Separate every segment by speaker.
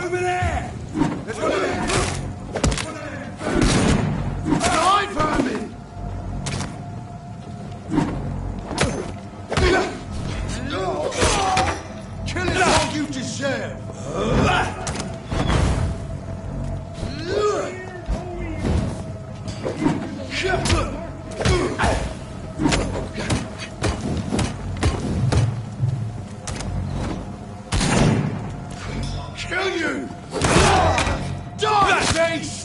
Speaker 1: Over there! There's one there! Die, vermin! Kill it all you deserve! Kill you! Die, beast!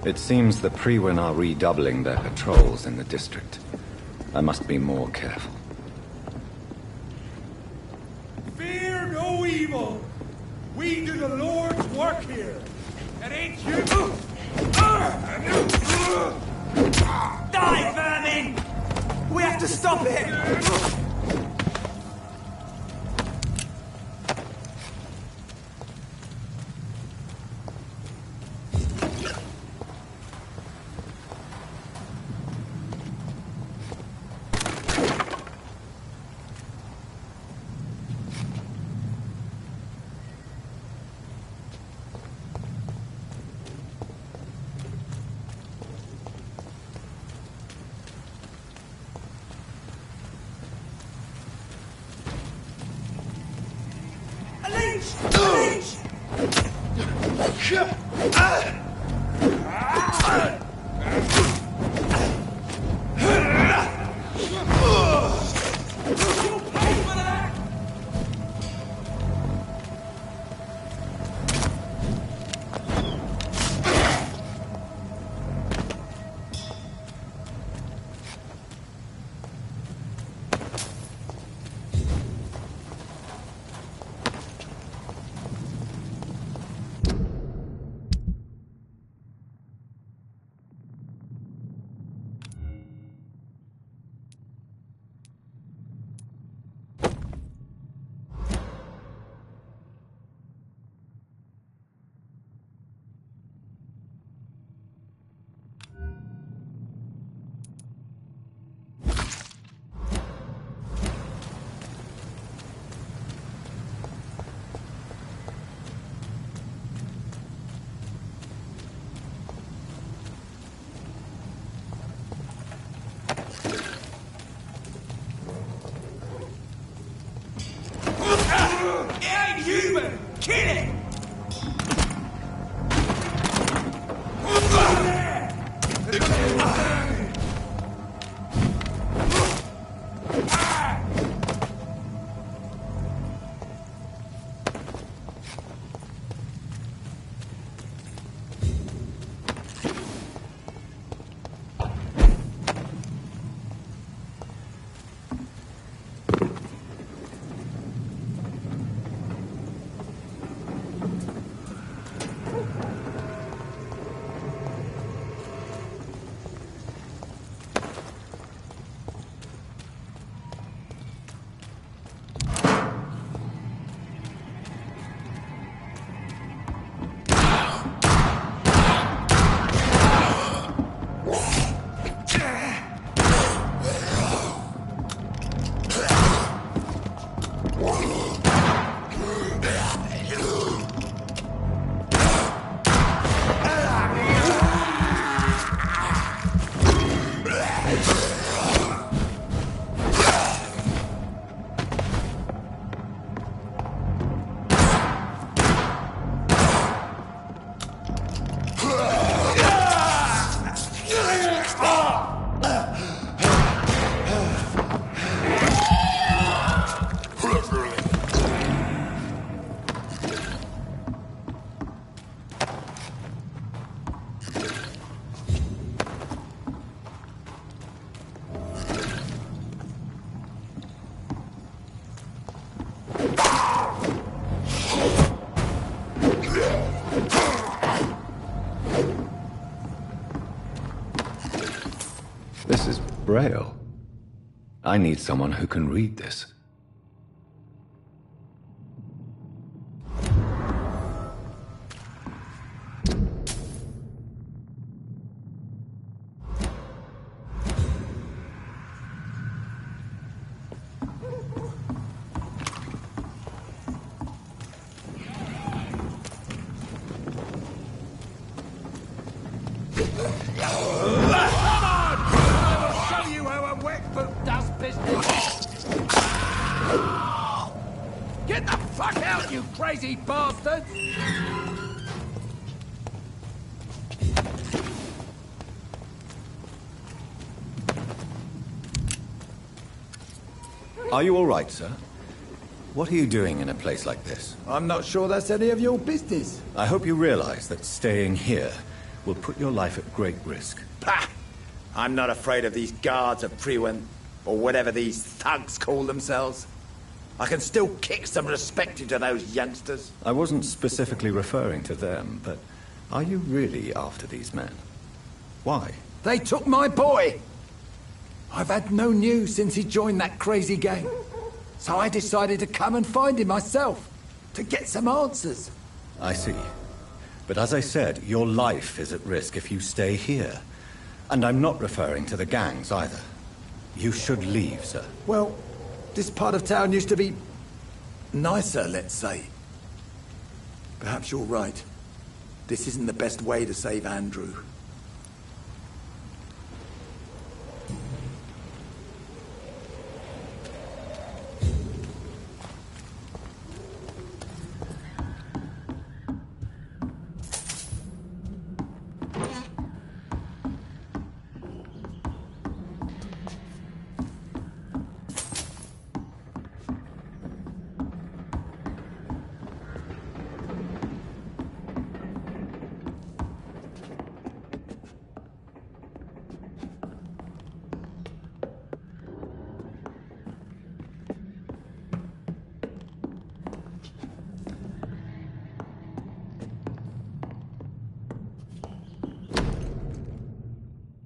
Speaker 2: It seems the Priwen are redoubling their patrols in the district. I must be more careful.
Speaker 1: Fear no evil! We do the Lord's work here! And ain't you...
Speaker 3: Die, vermin! We have to stop it!
Speaker 2: This is Braille. I need someone who can read this.
Speaker 1: Get the fuck out, you crazy bastards!
Speaker 2: Are you all right, sir? What are you doing in a place like this?
Speaker 4: I'm not sure that's any of your business.
Speaker 2: I hope you realize that staying here
Speaker 4: will put your life at great risk.
Speaker 5: Pah! I'm not afraid of these guards of Priwen, or whatever these thugs call themselves. I can still kick some respect into those youngsters.
Speaker 4: I wasn't specifically referring to them, but are you really after these men? Why?
Speaker 5: They took my boy! I've had no news since he joined that crazy gang. So I decided to come and find him myself, to get some answers.
Speaker 4: I see. But as I said, your life is at risk if you stay here. And I'm not referring to the gangs either. You should leave, sir.
Speaker 5: Well, this part of town used to be nicer, let's say. Perhaps you're right. This isn't the best way to save Andrew.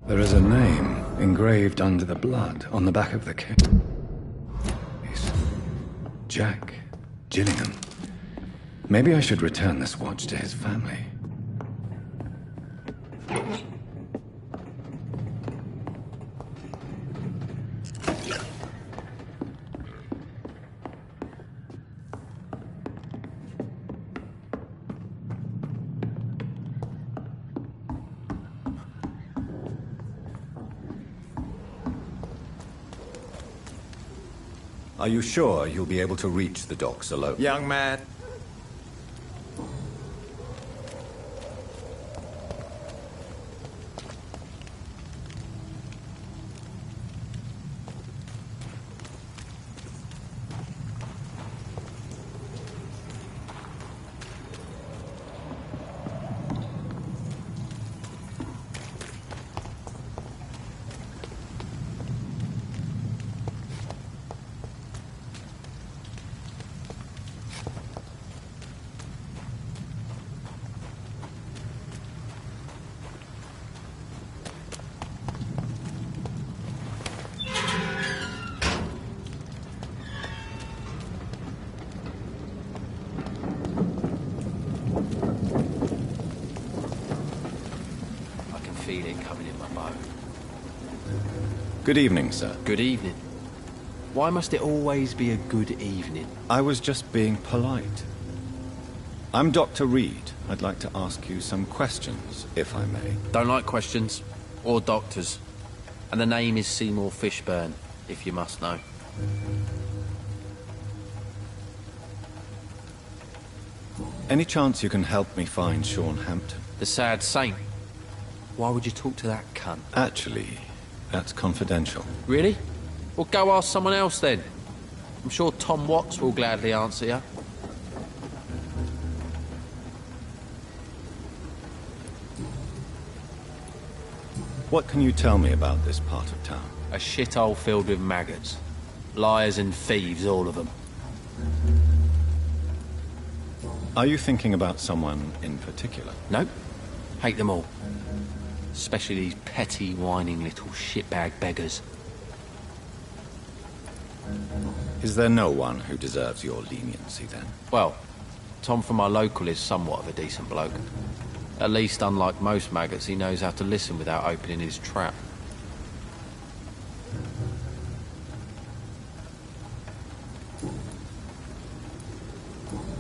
Speaker 2: There is a name engraved under the blood on the back of the case. Jack Gillingham. Maybe I should return this watch to his family.
Speaker 4: Are you sure you'll be able to reach the docks alone?
Speaker 5: Young man.
Speaker 6: Feel it coming in my bone.
Speaker 2: Good evening, sir.
Speaker 6: Good evening. Why must it always be a good evening?
Speaker 2: I was just being polite. I'm Dr. Reed. I'd like to ask you some questions, if I may.
Speaker 6: Don't like questions. Or doctors. And the name is Seymour Fishburne, if you must know.
Speaker 2: Any chance you can help me find Sean Hampton?
Speaker 6: The sad saint. Why would you talk to that cunt?
Speaker 2: Actually, that's confidential.
Speaker 6: Really? Well, go ask someone else then. I'm sure Tom Watts will gladly answer you.
Speaker 2: What can you tell me about this part of town?
Speaker 6: A shithole filled with maggots. Liars and thieves, all of them.
Speaker 2: Are you thinking about someone in particular?
Speaker 6: Nope. Hate them all. Especially these petty, whining little shitbag beggars.
Speaker 2: Is there no one who deserves your leniency, then?
Speaker 6: Well, Tom from our local is somewhat of a decent bloke. At least, unlike most maggots, he knows how to listen without opening his trap.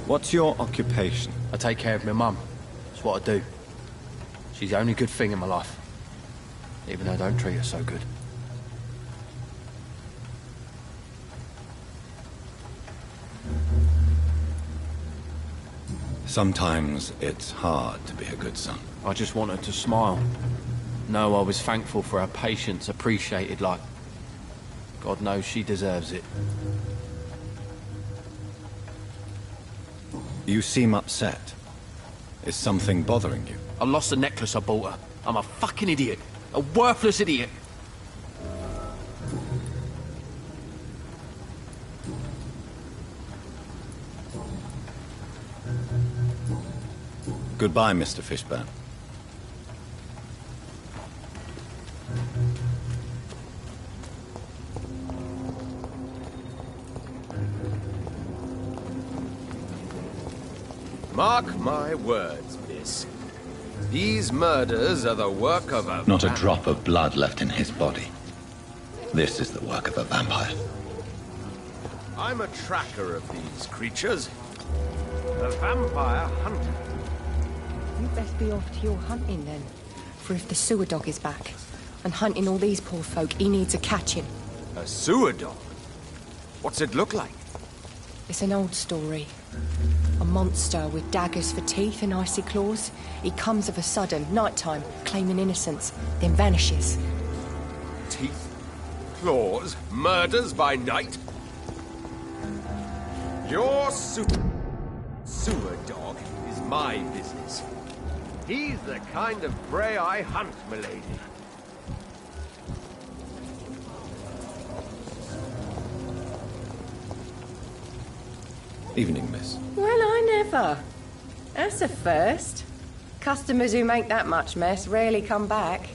Speaker 2: What's your occupation?
Speaker 6: I take care of my mum. That's what I do. She's the only good thing in my life. Even though I don't treat her so good.
Speaker 2: Sometimes it's hard to be a good son.
Speaker 6: I just want her to smile. Know I was thankful for her patience, appreciated like... God knows she deserves it.
Speaker 2: You seem upset. Is something bothering you?
Speaker 6: I lost the necklace I bought her. I'm a fucking idiot. A worthless idiot.
Speaker 2: Goodbye, Mr. Fishburne.
Speaker 7: Mark my words, miss. These murders are the work of a...
Speaker 4: Not a drop of blood left in his body. This is the work of a vampire.
Speaker 7: I'm a tracker of these creatures. A vampire hunter.
Speaker 8: You best be off to your hunting then. For if the sewer dog is back and hunting all these poor folk, he needs a catching.
Speaker 7: A sewer dog? What's it look like?
Speaker 8: It's an old story. A monster with daggers for teeth and icy claws. He comes of a sudden, nighttime, claiming innocence, then vanishes.
Speaker 7: Teeth, claws, murders by night? Your sewer dog is my business. He's the kind of prey I hunt, milady.
Speaker 2: Evening, miss.
Speaker 8: Well, I never. That's a first. Customers who make that much mess rarely come back.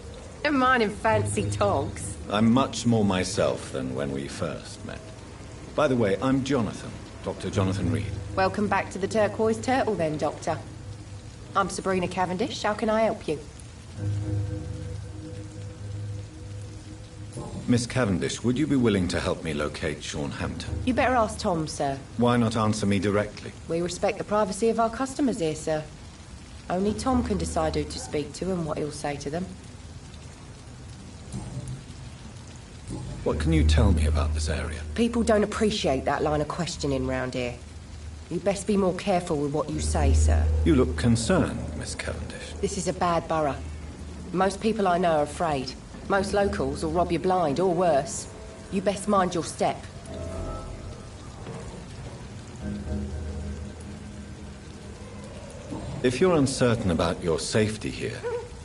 Speaker 8: Never mind in fancy togs.
Speaker 2: I'm much more myself than when we first met. By the way, I'm Jonathan, Dr. Jonathan Reed.
Speaker 8: Welcome back to the Turquoise Turtle then, Doctor. I'm Sabrina Cavendish. How can I help you?
Speaker 2: Miss Cavendish, would you be willing to help me locate Sean Hampton?
Speaker 8: You better ask Tom, sir.
Speaker 2: Why not answer me directly?
Speaker 8: We respect the privacy of our customers here, sir. Only Tom can decide who to speak to and what he'll say to them.
Speaker 2: What can you tell me about this area?
Speaker 8: People don't appreciate that line of questioning round here. You best be more careful with what you say, sir.
Speaker 2: You look concerned, Miss Cavendish.
Speaker 8: This is a bad borough. Most people I know are afraid. Most locals will rob you blind, or worse. You best mind your step.
Speaker 2: If you're uncertain about your safety here,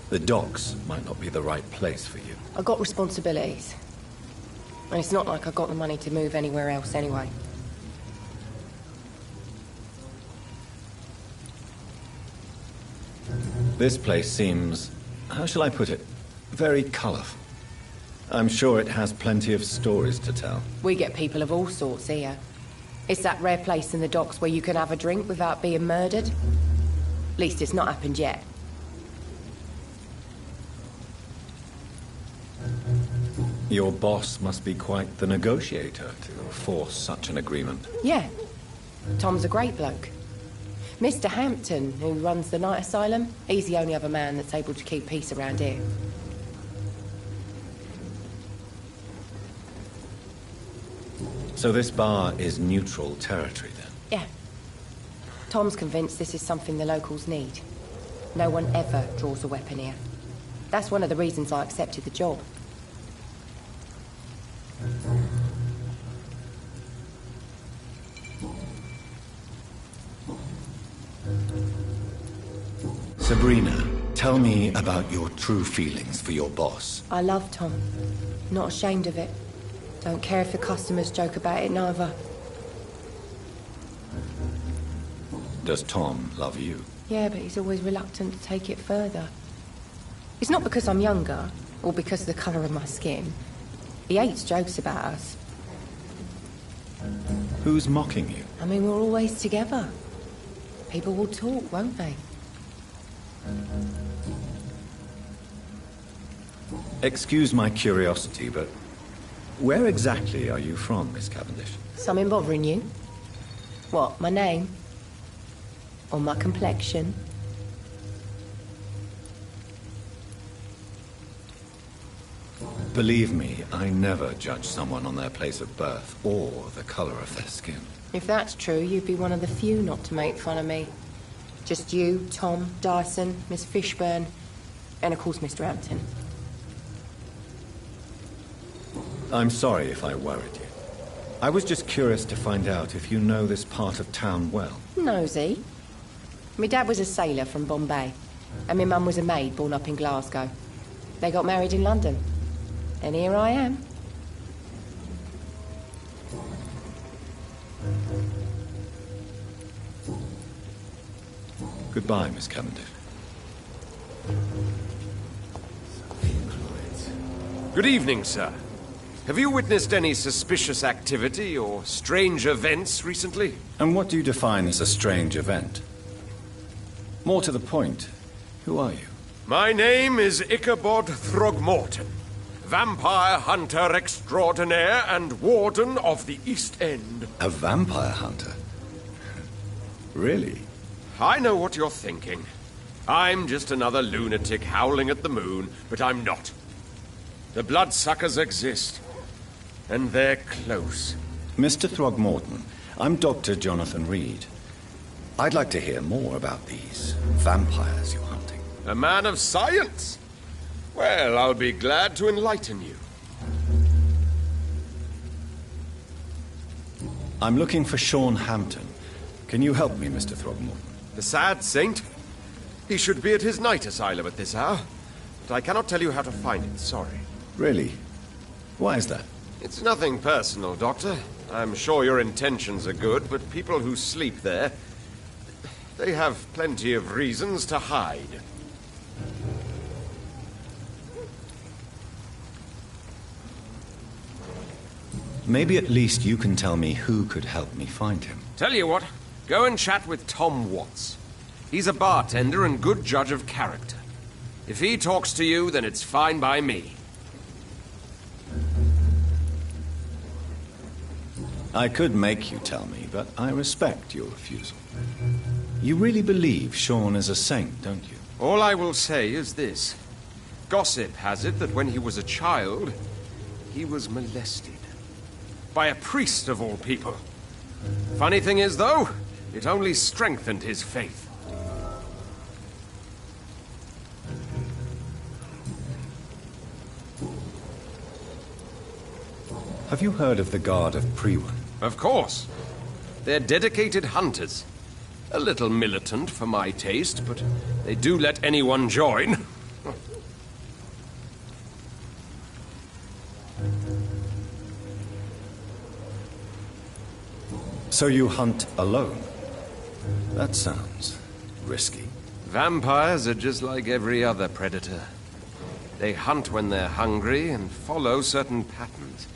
Speaker 2: the docks might not be the right place for you.
Speaker 8: I got responsibilities. And it's not like I got the money to move anywhere else anyway.
Speaker 2: This place seems, how shall I put it, very colourful. I'm sure it has plenty of stories to tell.
Speaker 8: We get people of all sorts here. It's that rare place in the docks where you can have a drink without being murdered. At least it's not happened yet.
Speaker 2: Your boss must be quite the negotiator to force such an agreement.
Speaker 8: Yeah. Tom's a great bloke. Mr. Hampton, who runs the night asylum, he's the only other man that's able to keep peace around here.
Speaker 2: So this bar is neutral territory, then?
Speaker 8: Yeah. Tom's convinced this is something the locals need. No one ever draws a weapon here. That's one of the reasons I accepted the job.
Speaker 2: Sabrina, tell me about your true feelings for your boss.
Speaker 8: I love Tom. Not ashamed of it. Don't care if the customers joke about it neither.
Speaker 2: Does Tom love you?
Speaker 8: Yeah, but he's always reluctant to take it further. It's not because I'm younger, or because of the colour of my skin. He hates jokes about us.
Speaker 2: Who's mocking you?
Speaker 8: I mean, we're always together. People will talk, won't they?
Speaker 2: Excuse my curiosity, but where exactly are you from, Miss Cavendish?
Speaker 8: Something bothering you? What, my name? Or my complexion?
Speaker 2: Believe me, I never judge someone on their place of birth or the color of their skin.
Speaker 8: If that's true, you'd be one of the few not to make fun of me. Just you, Tom, Dyson, Miss Fishburne, and of course Mr. Hampton.
Speaker 2: I'm sorry if I worried you. I was just curious to find out if you know this part of town well.
Speaker 8: Nosy. My dad was a sailor from Bombay. And my mum was a maid born up in Glasgow. They got married in London. And here I am.
Speaker 2: Goodbye, Miss Cavendish.
Speaker 7: Good evening, sir. Have you witnessed any suspicious activity or strange events recently?
Speaker 2: And what do you define as a strange event? More to the point, who are you?
Speaker 7: My name is Ichabod Throgmorton, vampire hunter extraordinaire and warden of the East End.
Speaker 2: A vampire hunter? Really?
Speaker 7: I know what you're thinking. I'm just another lunatic howling at the moon, but I'm not. The bloodsuckers exist, and they're close.
Speaker 2: Mr. Throgmorton, I'm Dr. Jonathan Reed. I'd like to hear more about these vampires you're hunting.
Speaker 7: A man of science? Well, I'll be glad to enlighten you.
Speaker 2: I'm looking for Sean Hampton. Can you help me, Mr. Throgmorton?
Speaker 7: The sad saint? He should be at his night asylum at this hour, but I cannot tell you how to find it, sorry.
Speaker 2: Really? Why is that?
Speaker 7: It's nothing personal, Doctor. I'm sure your intentions are good, but people who sleep there, they have plenty of reasons to hide.
Speaker 2: Maybe at least you can tell me who could help me find him.
Speaker 7: Tell you what, go and chat with Tom Watts. He's a bartender and good judge of character. If he talks to you, then it's fine by me.
Speaker 2: I could make you tell me, but I respect your refusal. You really believe Sean is a saint, don't you?
Speaker 7: All I will say is this. Gossip has it that when he was a child, he was molested. By a priest of all people. Funny thing is, though, it only strengthened his faith.
Speaker 2: Have you heard of the Guard of Priwen?
Speaker 7: Of course. They're dedicated hunters. A little militant for my taste, but they do let anyone join.
Speaker 2: So you hunt alone? That sounds risky.
Speaker 7: Vampires are just like every other predator. They hunt when they're hungry and follow certain patterns.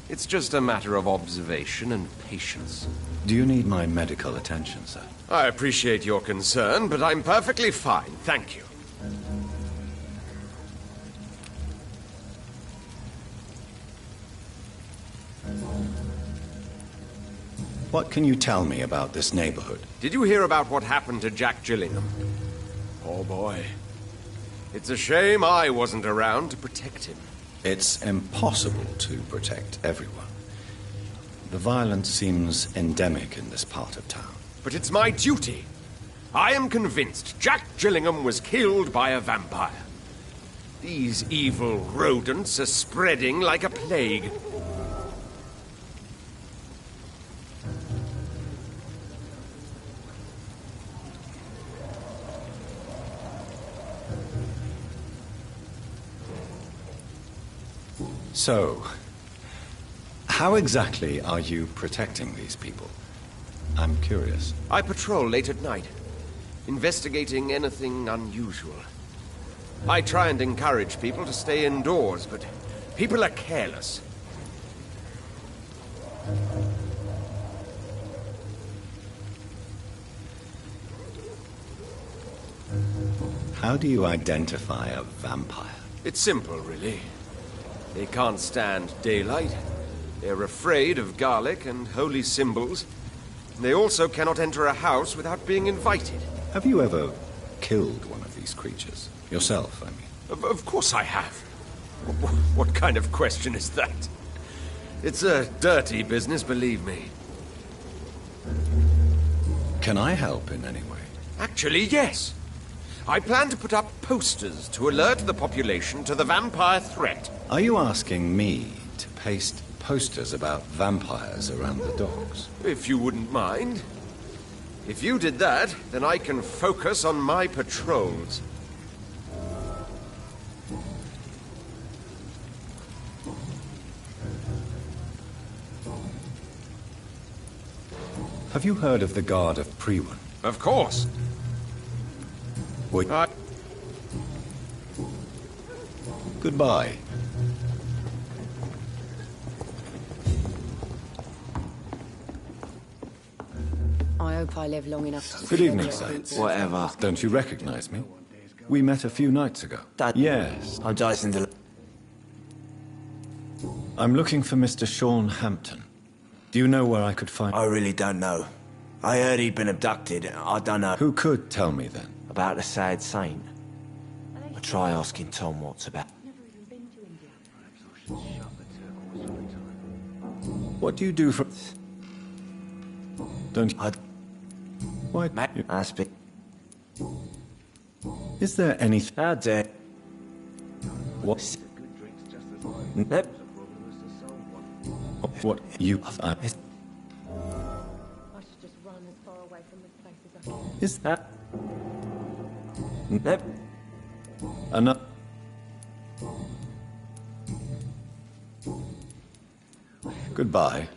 Speaker 7: It's just a matter of observation and patience.
Speaker 2: Do you need my medical attention, sir?
Speaker 7: I appreciate your concern, but I'm perfectly fine, thank you.
Speaker 2: What can you tell me about this neighborhood?
Speaker 7: Did you hear about what happened to Jack Gillingham? Oh boy. It's a shame I wasn't around to protect him.
Speaker 2: It's impossible to protect everyone. The violence seems endemic in this part of town.
Speaker 7: But it's my duty. I am convinced Jack Gillingham was killed by a vampire. These evil rodents are spreading like a plague.
Speaker 2: So, how exactly are you protecting these people? I'm curious.
Speaker 7: I patrol late at night, investigating anything unusual. I try and encourage people to stay indoors, but people are careless.
Speaker 2: How do you identify a vampire?
Speaker 7: It's simple, really. They can't stand daylight. They're afraid of garlic and holy symbols. They also cannot enter a house without being invited.
Speaker 2: Have you ever killed one of these creatures? Yourself, I mean.
Speaker 7: Of course I have. What kind of question is that? It's a dirty business, believe me.
Speaker 2: Can I help in any way?
Speaker 7: Actually, yes. I plan to put up posters to alert the population to the vampire threat.
Speaker 2: Are you asking me to paste posters about vampires around the docks?
Speaker 7: If you wouldn't mind. If you did that, then I can focus on my patrols.
Speaker 2: Have you heard of the Guard of Priwen?
Speaker 7: Of course.
Speaker 2: Wait. Goodbye.
Speaker 8: I hope I live long enough to...
Speaker 2: Good evening, Saints.
Speaker 9: Whatever.
Speaker 2: Don't you recognize me? We met a few nights ago. Yes.
Speaker 9: I'm Dyson DeLuise.
Speaker 2: I'm looking for Mr. Sean Hampton. Do you know where I could find...
Speaker 9: I really don't know. I heard he'd been abducted. I don't know.
Speaker 2: Who could tell me then?
Speaker 9: About the sad saint. I'll try asking Tom what's about.
Speaker 2: What do you do for... Don't...
Speaker 9: I...
Speaker 2: Why...
Speaker 9: I speak...
Speaker 2: Is there anything...
Speaker 9: How dare...
Speaker 2: What...
Speaker 9: Yep.
Speaker 2: What you...
Speaker 8: I should just run as far away from this place as I can.
Speaker 2: Is that...
Speaker 9: Yep.
Speaker 2: Enough... Goodbye.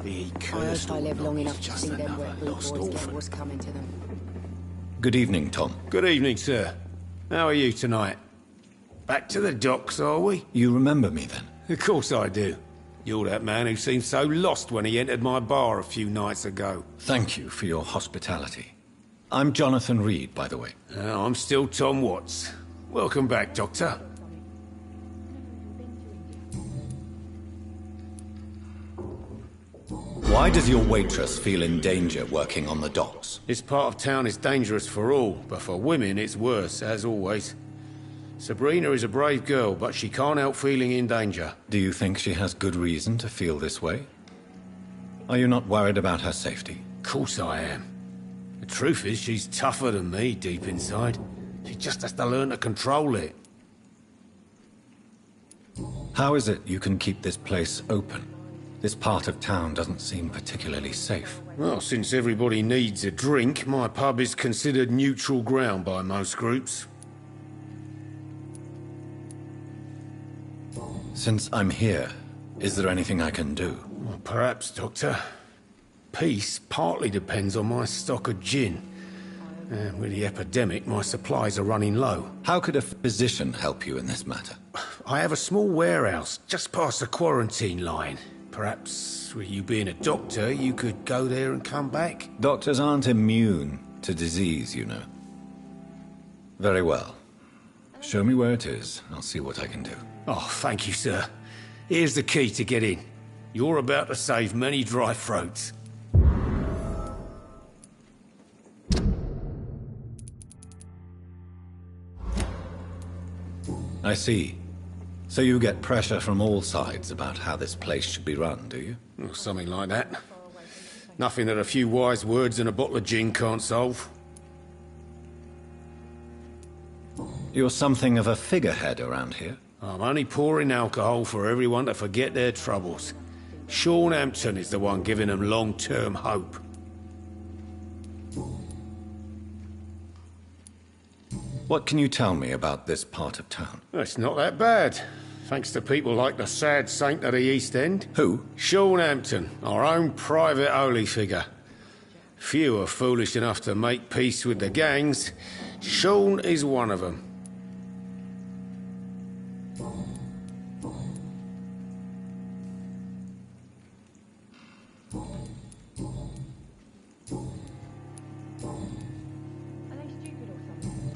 Speaker 8: I hope I live long enough to see them where Blue Boys get what's coming to them.
Speaker 2: Good evening, Tom.
Speaker 10: Good evening, sir. How are you tonight? Back to the docks, are we?
Speaker 2: You remember me then?
Speaker 10: Of course I do. You're that man who seemed so lost when he entered my bar a few nights ago.
Speaker 2: Thank you for your hospitality. I'm Jonathan Reed, by the way.
Speaker 10: I'm still Tom Watts. Welcome back, Doctor.
Speaker 2: Why does your waitress feel in danger working on the docks?
Speaker 10: This part of town is dangerous for all, but for women it's worse, as always. Sabrina is a brave girl, but she can't help feeling in danger.
Speaker 2: Do you think she has good reason to feel this way? Are you not worried about her safety?
Speaker 10: Of course I am. The truth is, she's tougher than me deep inside. She just has to learn to control it.
Speaker 2: How is it you can keep this place open? This part of town doesn't seem particularly safe.
Speaker 10: Well, since everybody needs a drink, my pub is considered neutral ground by most groups.
Speaker 2: Since I'm here, is there anything I can do?
Speaker 10: Well, perhaps, Doctor. Peace partly depends on my stock of gin. With the epidemic, my supplies are running low.
Speaker 2: How could a physician help you in this matter?
Speaker 10: I have a small warehouse just past the quarantine line. Perhaps, with you being a doctor, you could go there and come back?
Speaker 2: Doctors aren't immune to disease, you know. Very well. Show me where it is. I'll see what I can do.
Speaker 10: Oh, thank you, sir. Here's the key to get in. You're about to save many dry throats.
Speaker 2: I see. So you get pressure from all sides about how this place should be run, do you?
Speaker 10: Or something like that. Nothing that a few wise words and a bottle of gin can't solve.
Speaker 2: You're something of a figurehead around here.
Speaker 10: I'm only pouring alcohol for everyone to forget their troubles. Sean Hampton is the one giving them long-term hope.
Speaker 2: What can you tell me about this part of town?
Speaker 10: It's not that bad. Thanks to people like the sad saint of the East End.
Speaker 2: Who?
Speaker 10: Sean Hampton, our own private holy figure. Few are foolish enough to make peace with the gangs. Sean is one of them.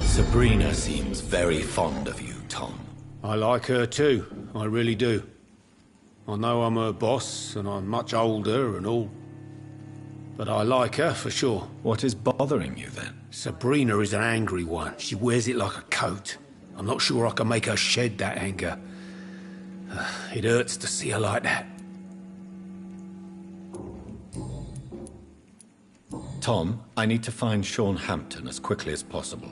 Speaker 2: Sabrina seems very fond of you, Tom.
Speaker 10: I like her too, I really do. I know I'm her boss, and I'm much older and all. But I like her, for sure.
Speaker 2: What is bothering you, then?
Speaker 10: Sabrina is an angry one. She wears it like a coat. I'm not sure I can make her shed that anger. It hurts to see her like that.
Speaker 2: Tom, I need to find Sean Hampton as quickly as possible.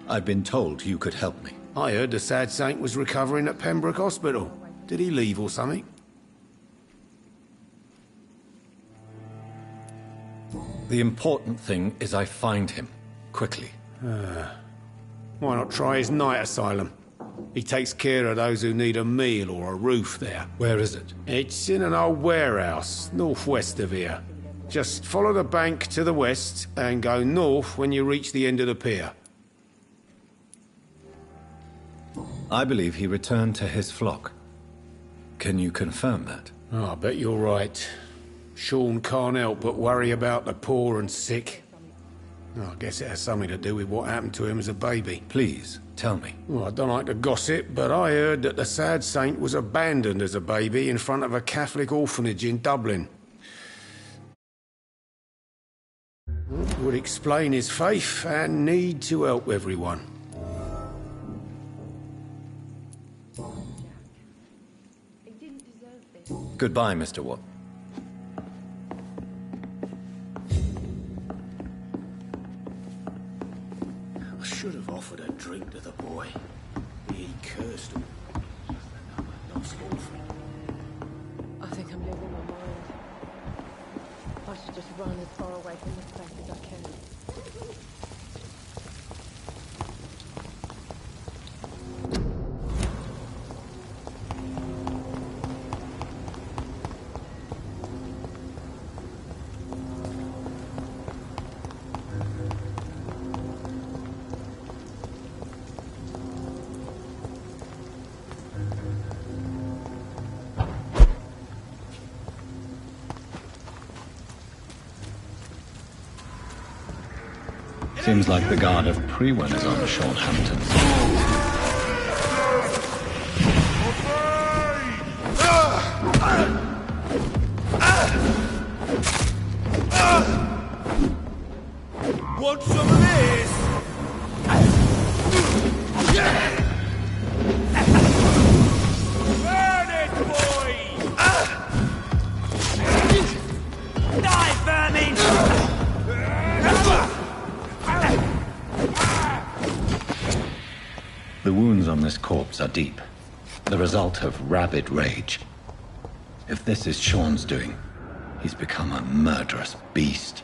Speaker 2: I've been told you could help me.
Speaker 10: I heard the sad saint was recovering at Pembroke Hospital. Did he leave or something?
Speaker 2: The important thing is I find him. Quickly.
Speaker 10: Why not try his night asylum? He takes care of those who need a meal or a roof there.
Speaker 2: Where is it?
Speaker 10: It's in an old warehouse, northwest of here. Just follow the bank to the west and go north when you reach the end of the pier.
Speaker 2: I believe he returned to his flock. Can you confirm that?
Speaker 10: Oh, I bet you're right. Sean can't help but worry about the poor and sick. Oh, I guess it has something to do with what happened to him as a baby.
Speaker 2: Please, tell me.
Speaker 10: Well, I don't like to gossip, but I heard that the sad saint was abandoned as a baby in front of a Catholic orphanage in Dublin. Would explain his faith and need to help everyone.
Speaker 2: Goodbye, Mr. Watt.
Speaker 9: I should have offered a drink to the boy. He cursed him. Lost orphan.
Speaker 8: I think I'm losing my mind. I should just run as far away from this place as I can.
Speaker 2: Seems like the guard of Priwen is on Sean Hampton's side.
Speaker 1: Want some of this? Burn it, boy! Die, vermin!
Speaker 2: The wounds on this corpse are deep, the result of rabid rage. If this is Sean's doing, he's become a murderous beast.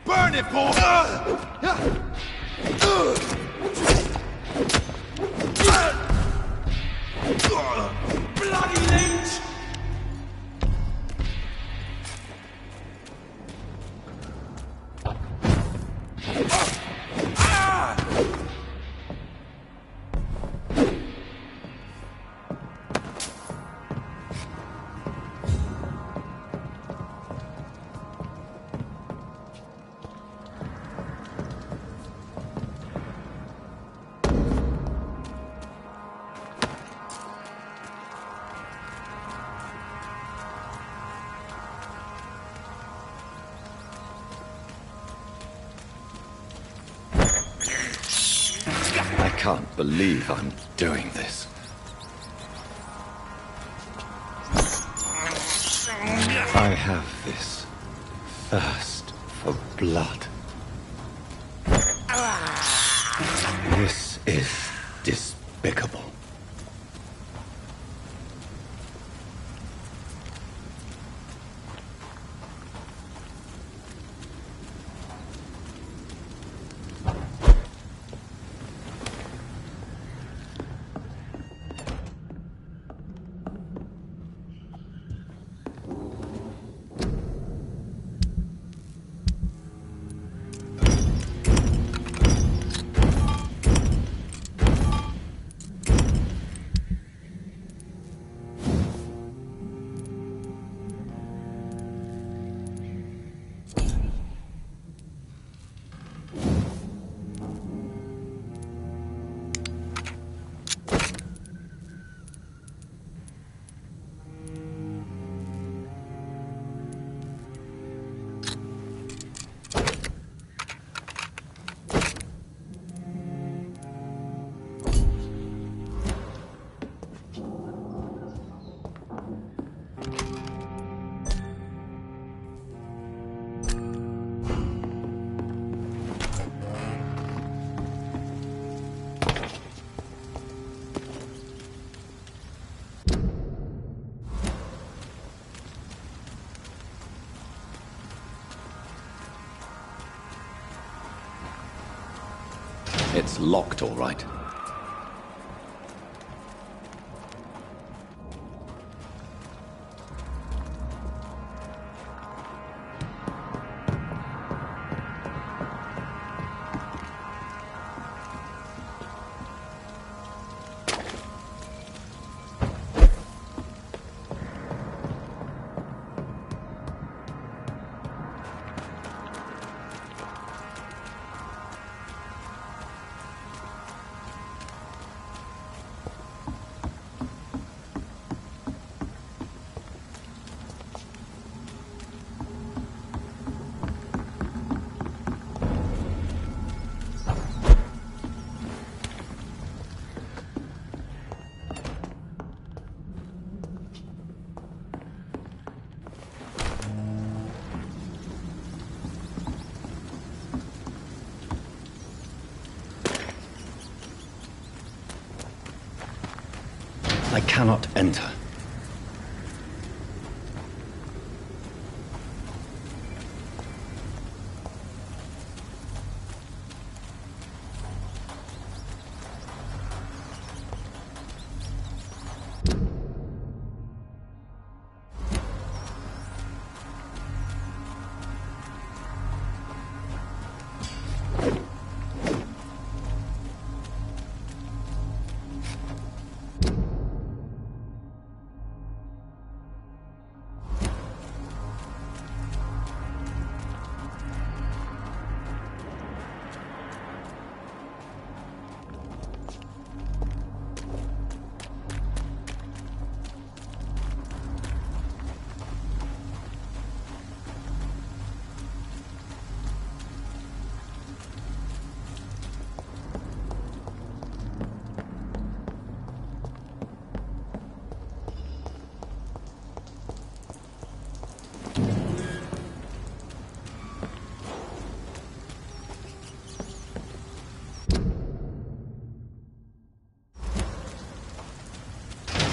Speaker 1: Burn it, boy! Bloody leech!
Speaker 2: can't believe I'm doing this. I have this thirst for blood. This is despicable. It's locked, all right. I cannot enter.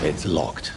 Speaker 2: It's locked.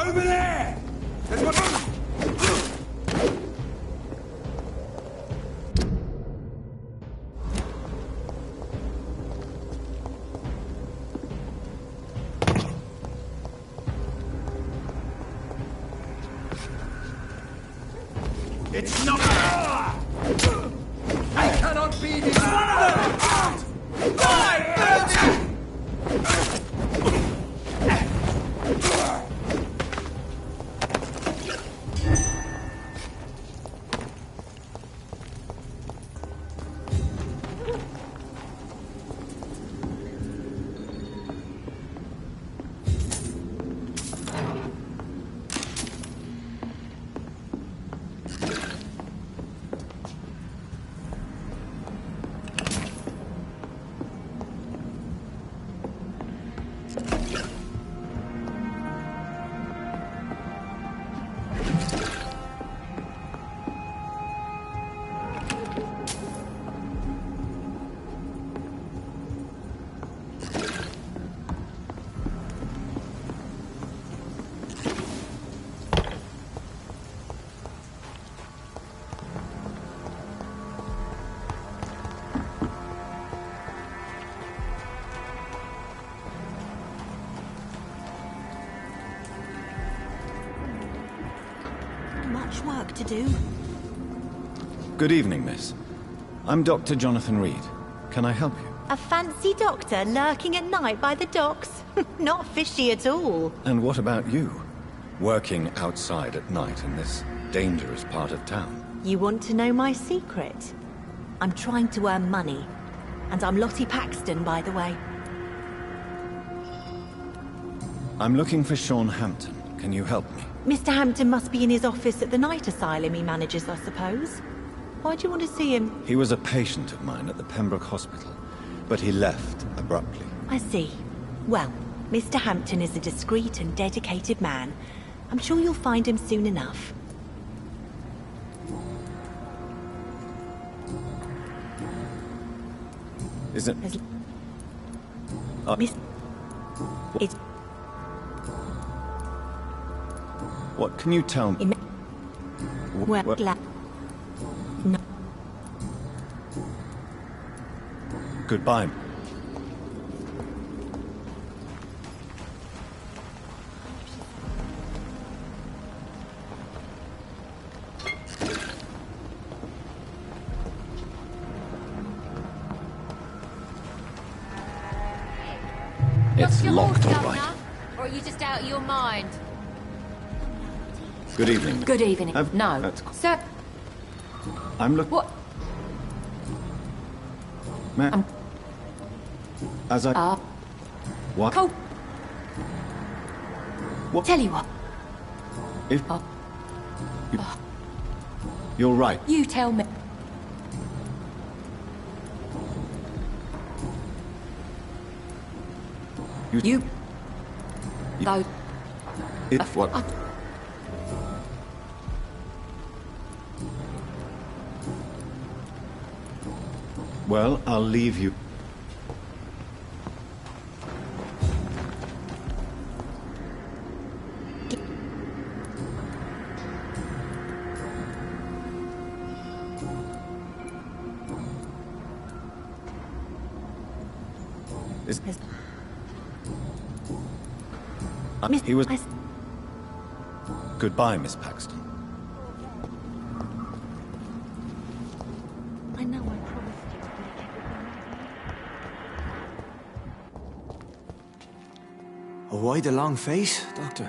Speaker 1: Over there! There's one...
Speaker 5: It's not... I cannot be this one of them!
Speaker 11: Much work to do.
Speaker 4: Good evening, miss. I'm Dr. Jonathan Reed. Can I help you?
Speaker 11: A fancy doctor lurking at night by the docks? Not fishy at all.
Speaker 4: And what about you? Working outside at night in this dangerous part of town?
Speaker 11: You want to know my secret? I'm trying to earn money. And I'm Lottie Paxton, by the way.
Speaker 4: I'm looking for Sean Hampton. Can you help me?
Speaker 11: Mr. Hampton must be in his office at the night asylum he manages, I suppose. Why do you want to see him?
Speaker 4: He was a patient of mine at the Pembroke Hospital, but he left abruptly.
Speaker 11: I see. Well, Mr. Hampton is a discreet and dedicated man. I'm sure you'll find him soon enough.
Speaker 4: Is it...
Speaker 11: Miss... It's...
Speaker 4: What can you tell me?
Speaker 11: Well, no.
Speaker 4: Goodbye.
Speaker 2: It's locked, all
Speaker 12: Governor?
Speaker 2: right.
Speaker 12: Or are you just out of your mind?
Speaker 4: Good evening.
Speaker 12: Good evening. No. Sir,
Speaker 4: I'm looking...
Speaker 12: what?
Speaker 4: Ma'am. As I... What?
Speaker 12: Cole.
Speaker 4: What?
Speaker 12: Tell you what.
Speaker 4: If... You're right.
Speaker 12: You tell me. You... Go.
Speaker 4: If what? Well, I'll leave you. He was... Goodbye, Miss Paxton.
Speaker 11: I know I promised you.
Speaker 3: Why the long face, Doctor?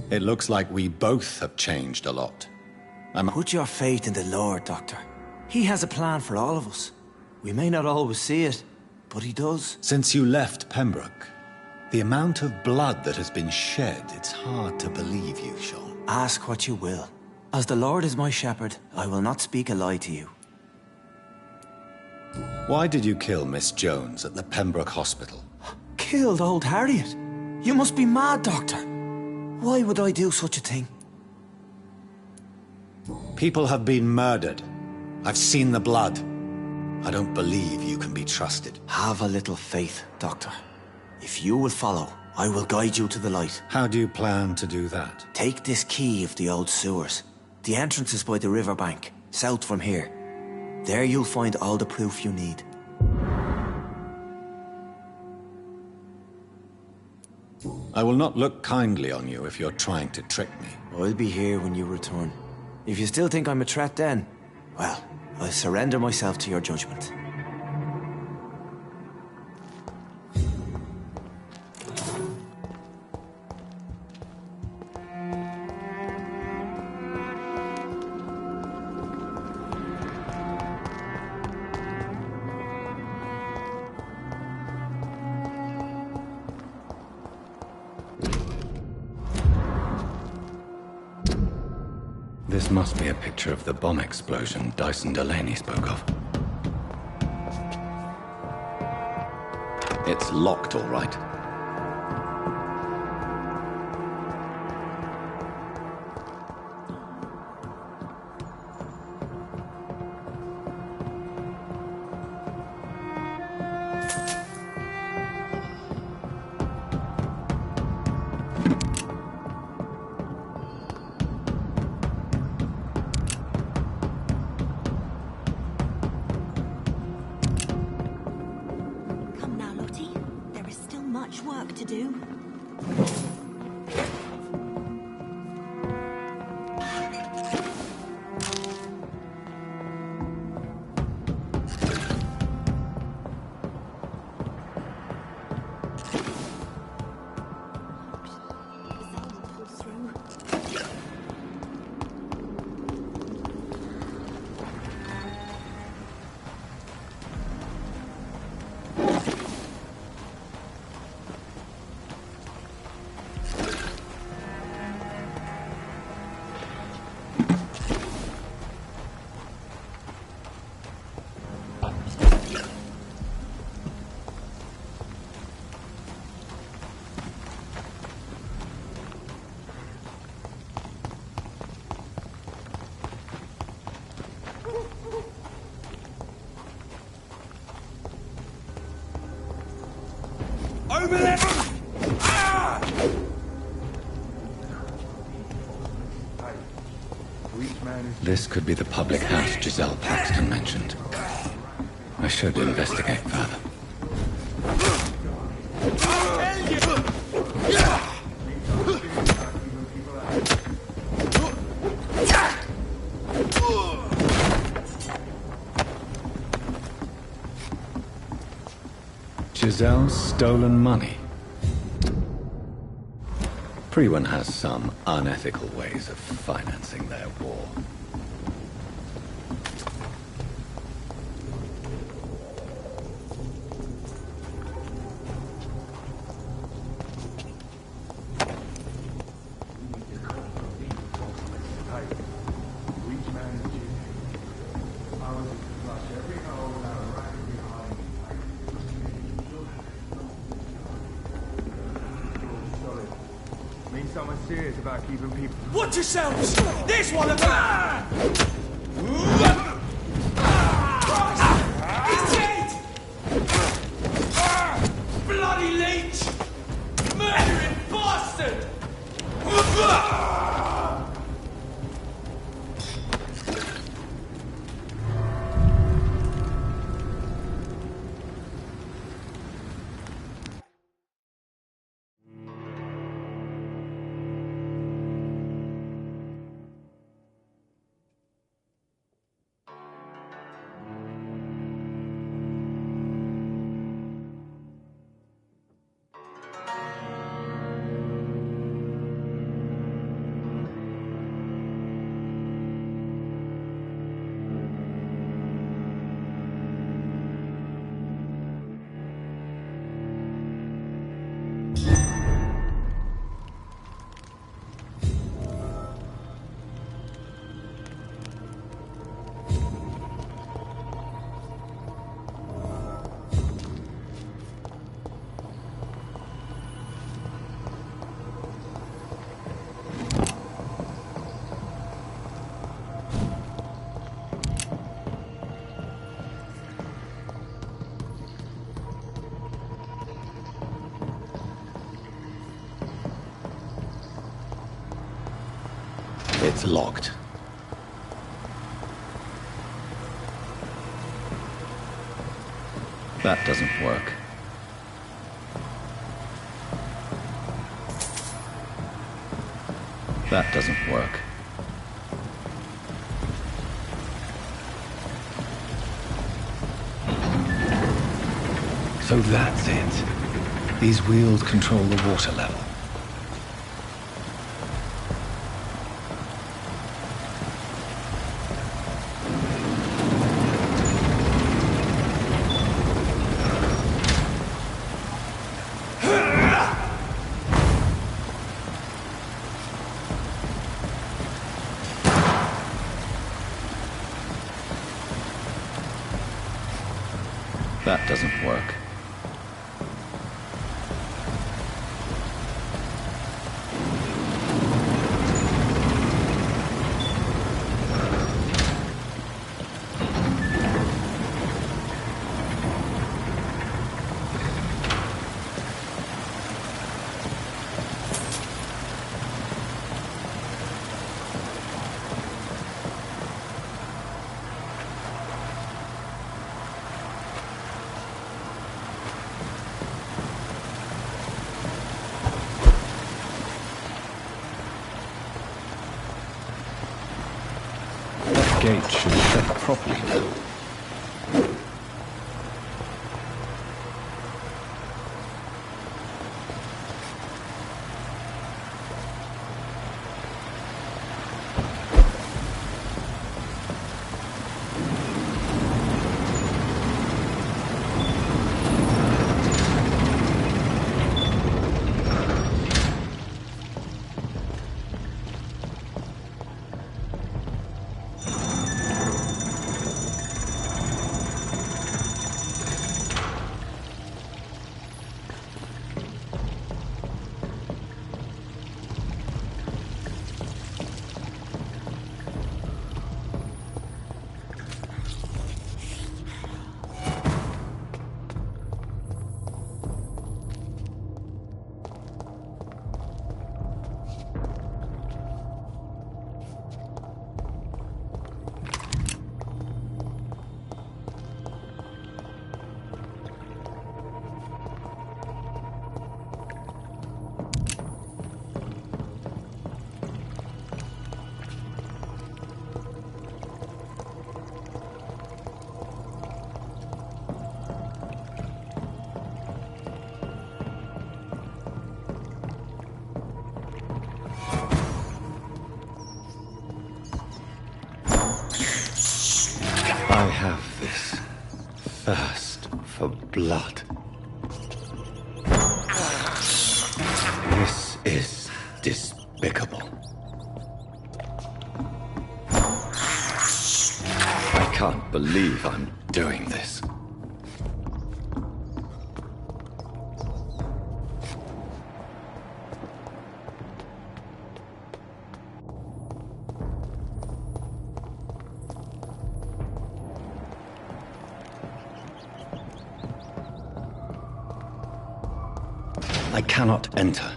Speaker 4: It looks like we both have changed a lot.
Speaker 3: Put your faith in the Lord, Doctor. He has a plan for all of us. We may not always see it, but he does.
Speaker 4: Since you left Pembroke, the amount of blood that has been shed, it's hard to believe you, Sean.
Speaker 3: Ask what you will. As the Lord is my shepherd, I will not speak a lie to you.
Speaker 4: Why did you kill Miss Jones at the Pembroke Hospital?
Speaker 3: Killed old Harriet? You must be mad, Doctor. Why would I do such a thing?
Speaker 4: People have been murdered. I've seen the blood. I don't believe you can be trusted.
Speaker 3: Have a little faith, Doctor. If you will follow, I will guide you to the light.
Speaker 4: How do you plan to do that?
Speaker 3: Take this key of the old sewers. The entrance is by the riverbank, south from here. There you'll find all the proof you need.
Speaker 4: I will not look kindly on you if you're trying to trick me.
Speaker 3: I'll be here when you return. If you still think I'm a threat then, well, I'll surrender myself to your judgment.
Speaker 2: This must be a picture of the bomb explosion Dyson Delaney spoke of. It's locked, all right.
Speaker 11: Come now, Lottie. There is still much work to do.
Speaker 1: Over there! Ah!
Speaker 2: This could be the public house Giselle Paxton mentioned. I should investigate further. Giselle's stolen money. Priwen has some unethical ways of financing their war.
Speaker 1: Someone serious about keeping people. Watch yourselves! This one of He's dead! Bloody leech! Murdering bastard!
Speaker 2: It's locked. That doesn't work. That doesn't work. So that's it. These wheels control the water level. That doesn't work. Gate should shut properly now. I have this thirst for blood. This is despicable. I can't believe I'm doing this. I cannot enter.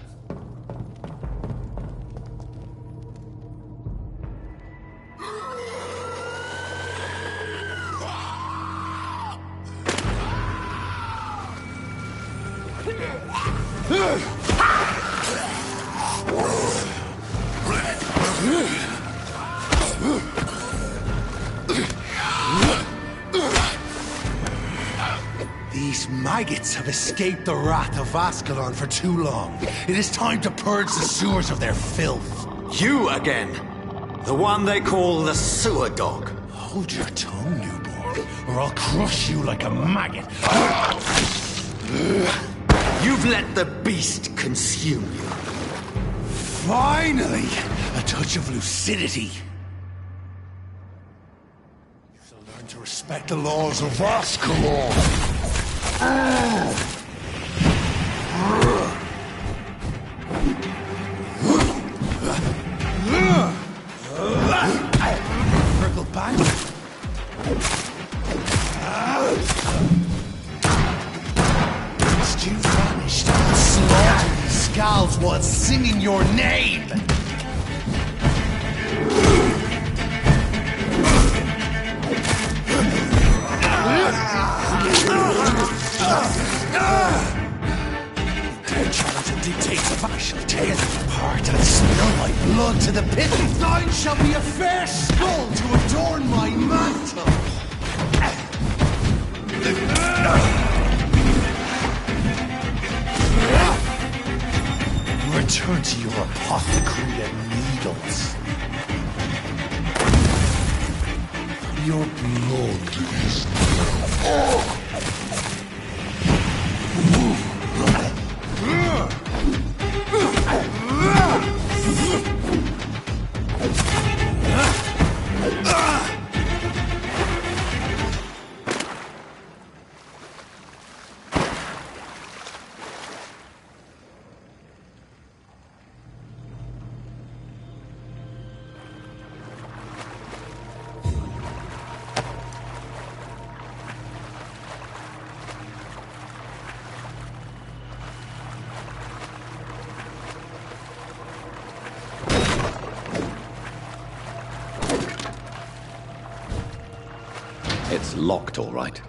Speaker 13: These maggots have escaped the wrath of Ascalon for too long. It is time to purge the sewers of their filth.
Speaker 14: You again! The one they call the sewer dog.
Speaker 13: Hold your tongue, newborn, or I'll crush you like a maggot.
Speaker 14: You've let the beast consume you.
Speaker 13: Finally! A touch of lucidity. You shall learn to respect the laws of Ascalon. Purple back. Must you vanished and slaughter these scalds while singing your name? a fair skull to adorn my mantle! Return to your apothecary and needles. Your blood is...
Speaker 2: It's locked, all right.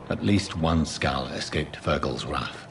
Speaker 2: At least one Skal escaped Fergal's wrath.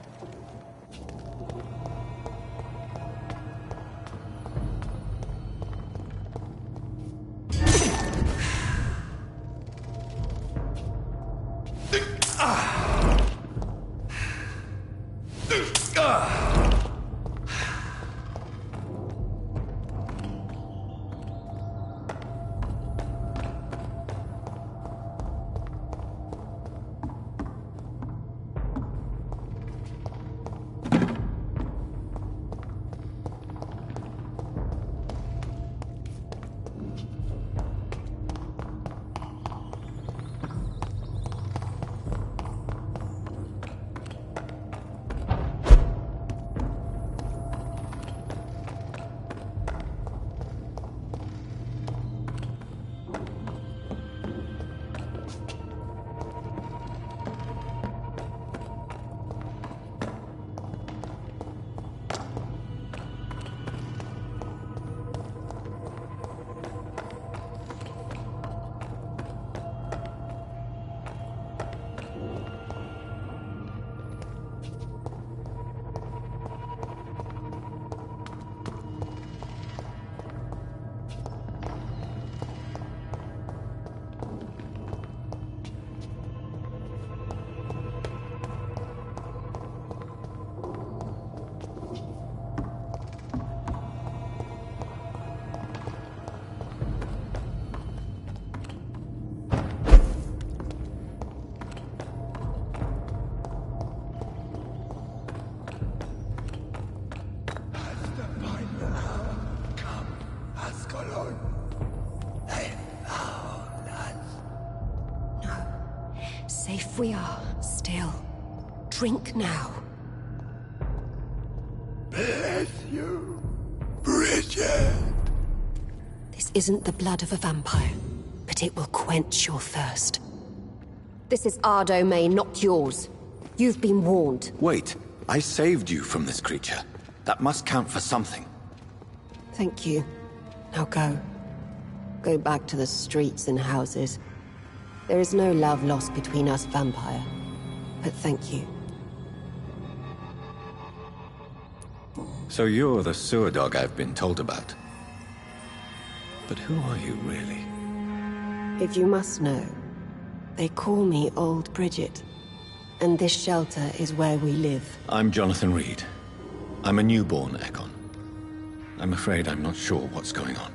Speaker 15: Safe we are, still. Drink now.
Speaker 13: Bless you, Bridget.
Speaker 15: This isn't the blood of a vampire, but it will quench your thirst. This is our domain, not yours. You've been warned.
Speaker 14: Wait, I saved you from this creature. That must count for something.
Speaker 15: Thank you. Now go. Go back to the streets and houses. There is no love lost between us, vampire. But thank you.
Speaker 2: So you're the sewer dog I've been told about. But who are you, really?
Speaker 15: If you must know, they call me Old Bridget. And this shelter is where we live.
Speaker 2: I'm Jonathan Reed. I'm a newborn Ekon. I'm afraid I'm not sure what's going on.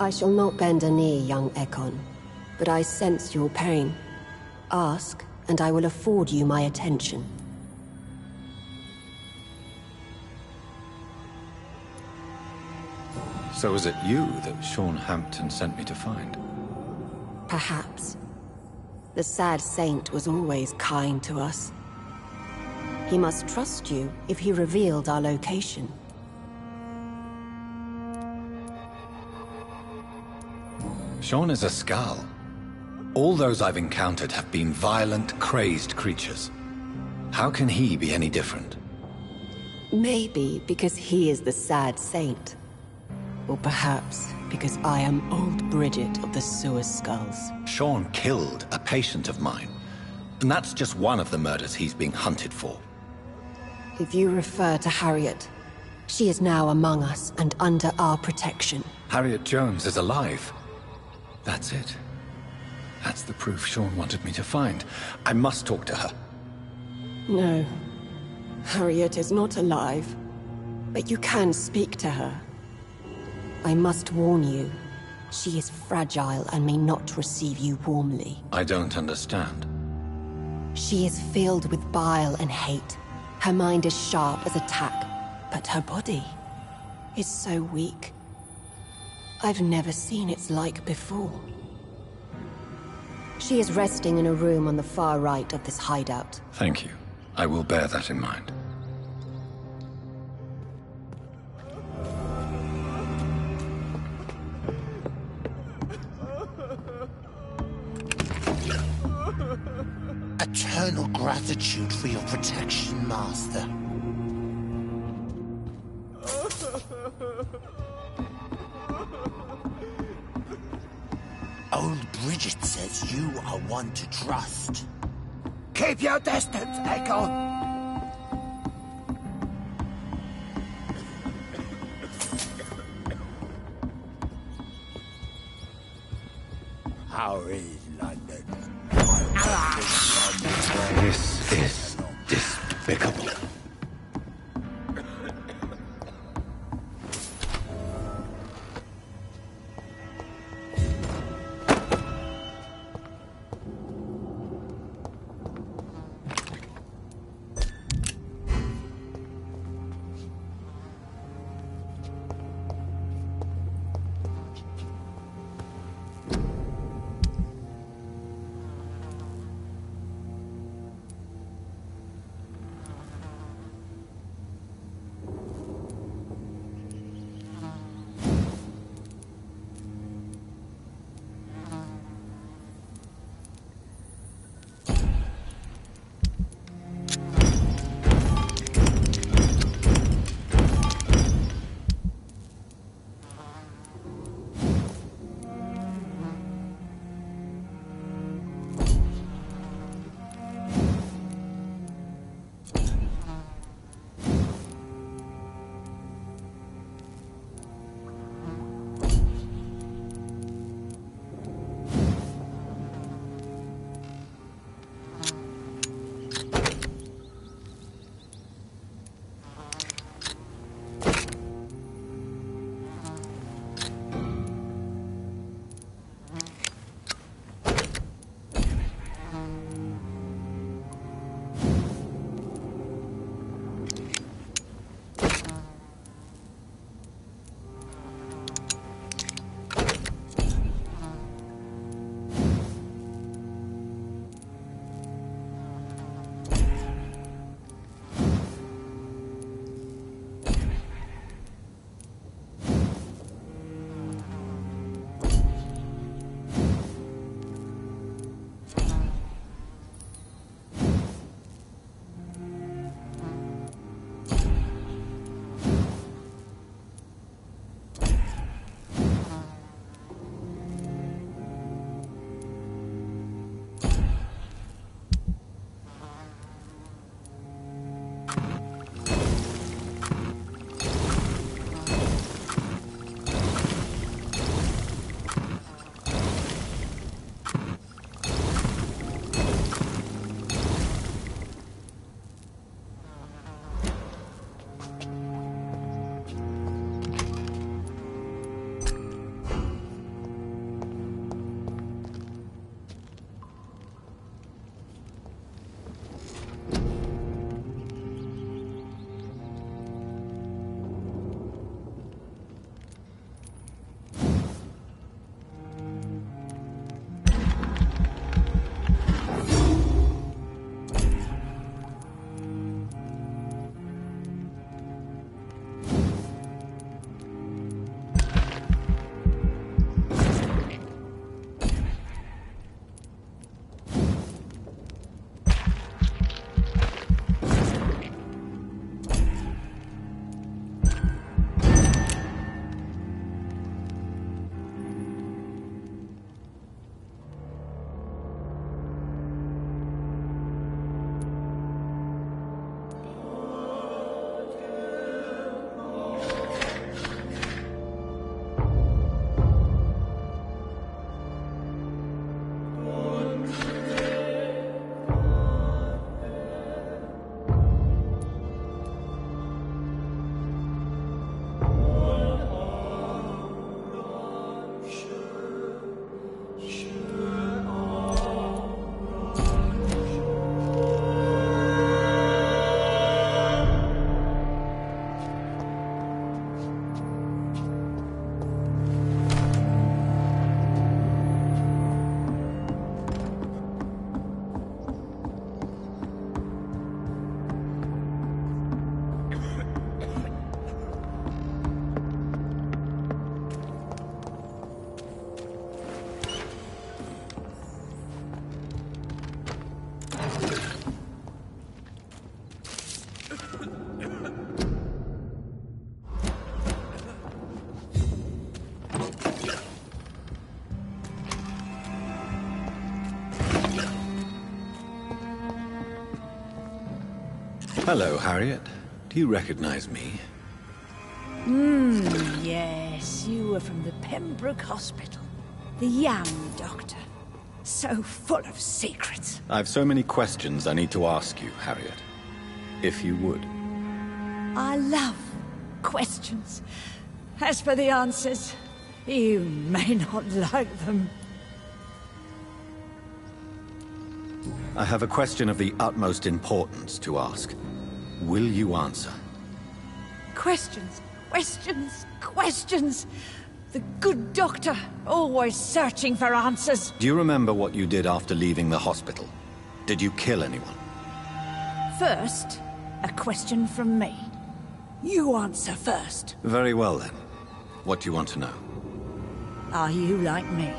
Speaker 15: I shall not bend a knee, young Ekon. But I sense your pain. Ask, and I will afford you my attention.
Speaker 2: So is it you that Sean Hampton sent me to find?
Speaker 15: Perhaps. The sad saint was always kind to us. He must trust you if he revealed our location.
Speaker 2: Sean is a Skal. All those I've encountered have been violent, crazed creatures. How can he be any different?
Speaker 15: Maybe because he is the sad saint. Or perhaps because I am old Bridget of the Sewer Skulls.
Speaker 2: Sean killed a patient of mine. And that's just one of the murders he's being hunted for.
Speaker 15: If you refer to Harriet, she is now among us and under our protection.
Speaker 2: Harriet Jones is alive. That's it. That's the proof Sean wanted me to find. I must talk to her.
Speaker 15: No. Harriet is not alive. But you can speak to her. I must warn you, she is fragile and may not receive you warmly.
Speaker 2: I don't understand.
Speaker 15: She is filled with bile and hate. Her mind is sharp as a tack, but her body is so weak. I've never seen its like before. She is resting in a room on the far right of this hideout.
Speaker 2: Thank you. I will bear that in mind.
Speaker 13: Eternal gratitude for your protection, Master. Old Bridget says you are one to trust.
Speaker 5: Keep your distance, Echo! How is London?
Speaker 2: This is despicable. Hello, Harriet. Do you recognize me?
Speaker 16: Yes, you were from the Pembroke Hospital. The Yam Doctor. So full of secrets.
Speaker 2: I've so many questions I need to ask you, Harriet. If you would.
Speaker 16: I love questions. As for the answers, you may not like them.
Speaker 2: I have a question of the utmost importance to ask. Will you answer?
Speaker 16: Questions, questions, questions. The good doctor, always searching for answers.
Speaker 2: Do you remember what you did after leaving the hospital? Did you kill anyone?
Speaker 16: First, a question from me. You answer first.
Speaker 2: Very well then. What do you want to know?
Speaker 16: Are you like me?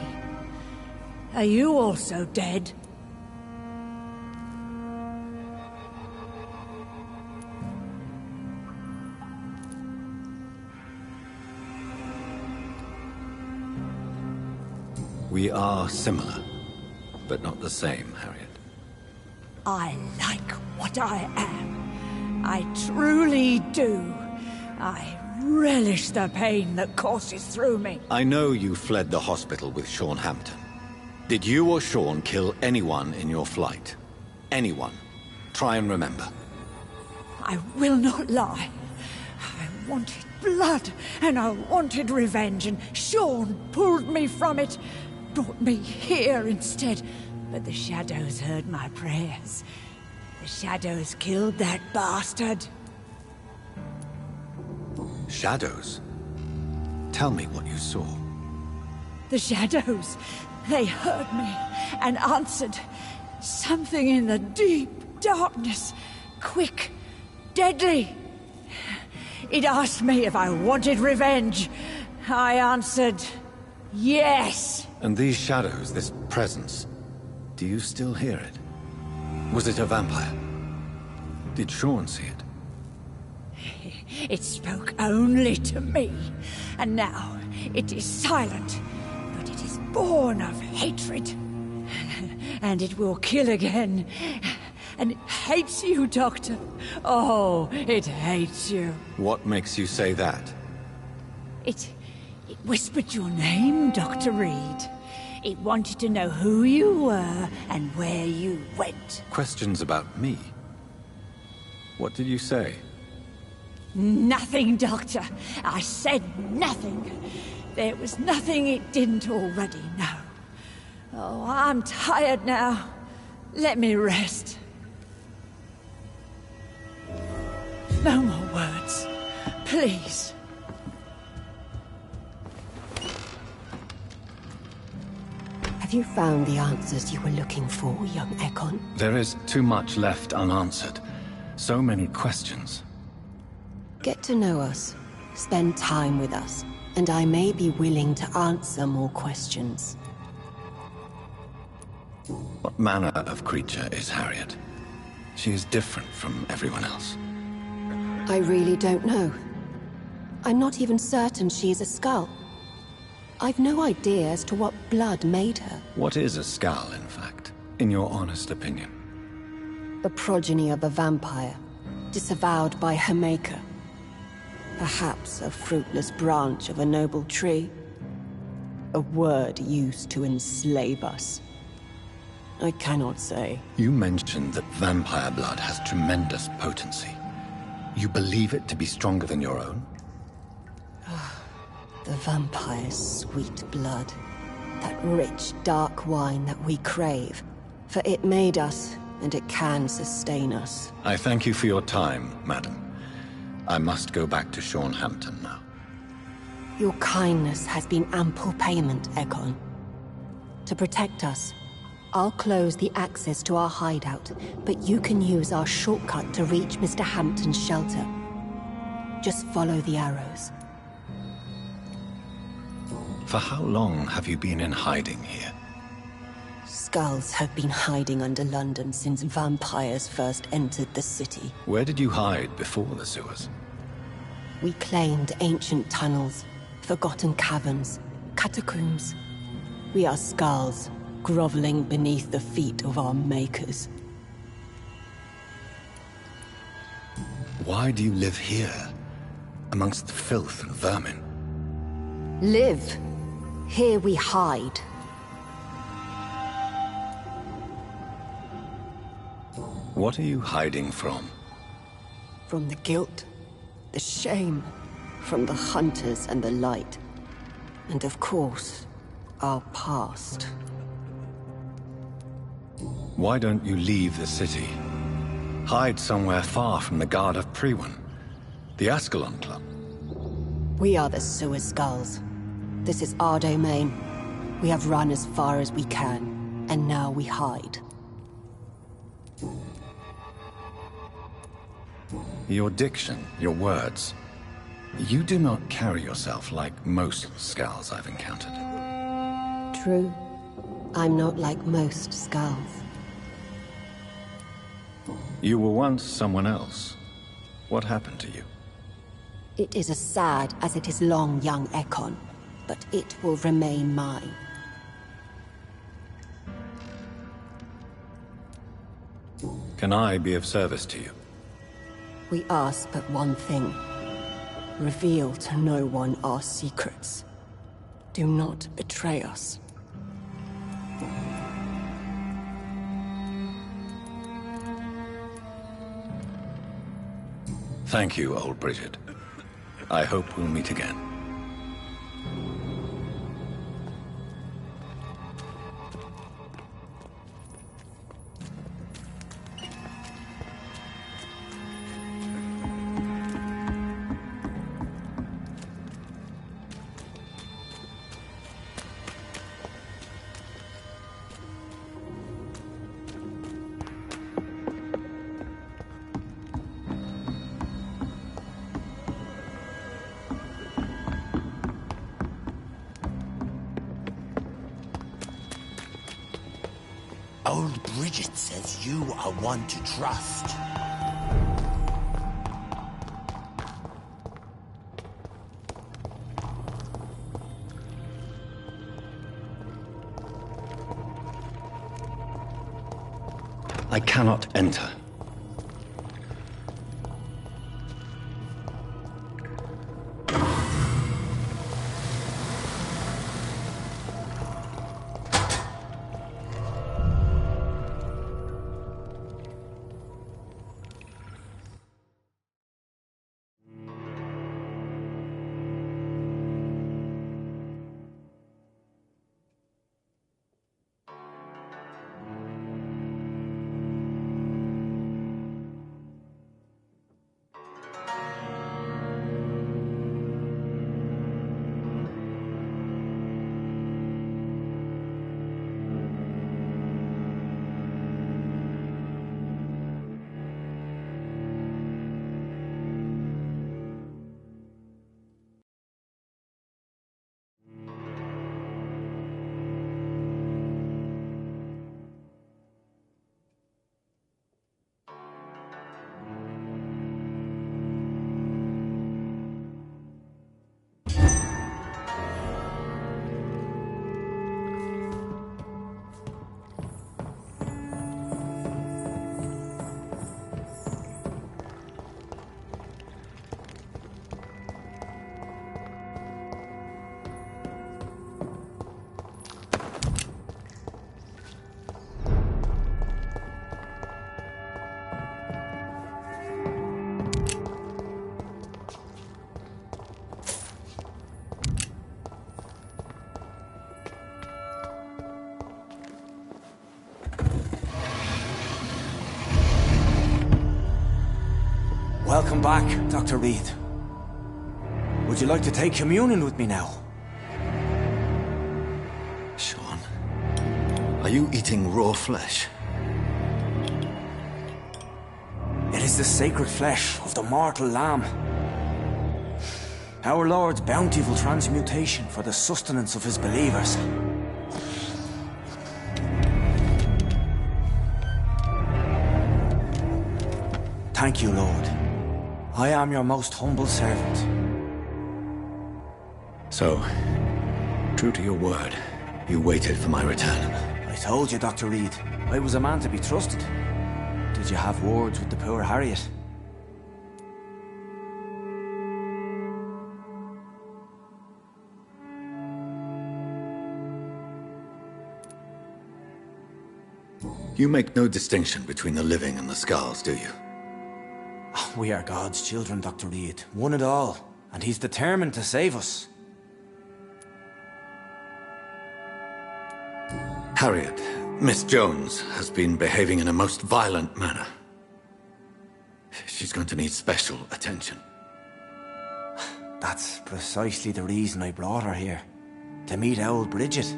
Speaker 16: Are you also dead?
Speaker 2: We are similar, but not the same, Harriet.
Speaker 16: I like what I am. I truly do. I relish the pain that courses through me.
Speaker 2: I know you fled the hospital with Sean Hampton. Did you or Sean kill anyone in your flight? Anyone? Try and remember.
Speaker 16: I will not lie. I wanted blood, and I wanted revenge, and Sean pulled me from it. Brought me here instead. But the Shadows heard my prayers. The Shadows killed that bastard.
Speaker 2: Shadows? Tell me what you saw.
Speaker 16: The Shadows, they heard me and answered. Something in the deep darkness. Quick, deadly. It asked me if I wanted revenge. I answered, yes.
Speaker 2: And these shadows, this presence, do you still hear it? Was it a vampire? Did Sean see it?
Speaker 16: It spoke only to me, and now it is silent, but it is born of hatred. And it will kill again. And it hates you, Doctor. Oh, it hates you.
Speaker 2: What makes you say that?
Speaker 16: It whispered your name, Dr. Reed. It wanted to know who you were and where you went.
Speaker 2: Questions about me? What did you say?
Speaker 16: Nothing, Doctor. I said nothing. There was nothing it didn't already know. Oh, I'm tired now. Let me rest. No more words. Please.
Speaker 15: Have you found the answers you were looking for, young Ekon?
Speaker 2: There is too much left unanswered. So many questions.
Speaker 15: Get to know us. Spend time with us. And I may be willing to answer more questions.
Speaker 2: What manner of creature is Harriet? She is different from everyone else.
Speaker 15: I really don't know. I'm not even certain she is a skull. I've no idea as to what blood made her.
Speaker 2: What is a skull, in fact, in your honest opinion?
Speaker 15: The progeny of a vampire, disavowed by her maker. Perhaps a fruitless branch of a noble tree. A word used to enslave us. I cannot say.
Speaker 2: You mentioned that vampire blood has tremendous potency. You believe it to be stronger than your own?
Speaker 15: The vampire's sweet blood. That rich, dark wine that we crave. For it made us, and it can sustain us.
Speaker 2: I thank you for your time, madam. I must go back to Sean Hampton now.
Speaker 15: Your kindness has been ample payment, Ekon. To protect us, I'll close the access to our hideout, but you can use our shortcut to reach Mr. Hampton's shelter. Just follow the arrows.
Speaker 2: For how long have you been in hiding here?
Speaker 15: Skulls have been hiding under London since vampires first entered the city.
Speaker 2: Where did you hide before the sewers?
Speaker 15: We claimed ancient tunnels, forgotten caverns, catacombs. We are skulls, groveling beneath the feet of our makers.
Speaker 4: Why do you live here, amongst the filth and vermin?
Speaker 15: Live. Here we hide.
Speaker 4: What are you hiding from?
Speaker 15: From the guilt, the shame, from the hunters and the light. And of course, our past.
Speaker 4: Why don't you leave the city? Hide somewhere far from the Guard of Priwen, the Ascalon Club.
Speaker 15: We are the Sewer Skulls. This is our domain. We have run as far as we can, and now we hide.
Speaker 4: Your diction, your words. You do not carry yourself like most Skulls I've encountered.
Speaker 15: True. I'm not like most Skulls.
Speaker 4: You were once someone else. What happened to you?
Speaker 15: It is as sad as it is long, young Ekon, but it will remain mine.
Speaker 4: Can I be of service to you?
Speaker 15: We ask but one thing. Reveal to no one our secrets. Do not betray us.
Speaker 4: Thank you, old Bridget. I hope we'll meet again.
Speaker 13: Old Bridget says you are one to trust.
Speaker 4: I cannot enter.
Speaker 3: Welcome back, Dr. Reed. Would you like to take communion with me now?
Speaker 14: Sean, are you eating raw flesh?
Speaker 3: It is the sacred flesh of the mortal lamb. Our Lord's bountiful transmutation for the sustenance of his believers. Thank you, Lord. I am your most humble servant.
Speaker 4: So, true to your word, you waited for my return.
Speaker 3: I told you, Dr. Reed, I was a man to be trusted. Did you have words with the poor Harriet?
Speaker 4: You make no distinction between the living and the Skulls, do you?
Speaker 3: We are God's children, Dr. Reed. One and all. And he's determined to save us.
Speaker 4: Harriet, Miss Jones has been behaving in a most violent manner. She's going to need special attention.
Speaker 3: That's precisely the reason I brought her here. To meet old Bridget.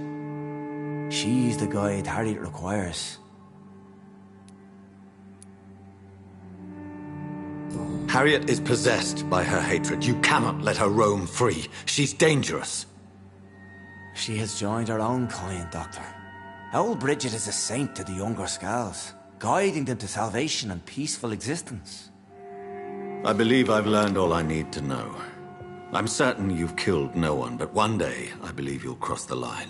Speaker 3: She's the guide Harriet requires.
Speaker 4: Harriet is possessed by her hatred. You cannot let her roam free. She's dangerous.
Speaker 3: She has joined her own kind, Doctor. Old Bridget is a saint to the younger Skulls, guiding them to salvation and peaceful existence.
Speaker 4: I believe I've learned all I need to know. I'm certain you've killed no one, but one day I believe you'll cross the line.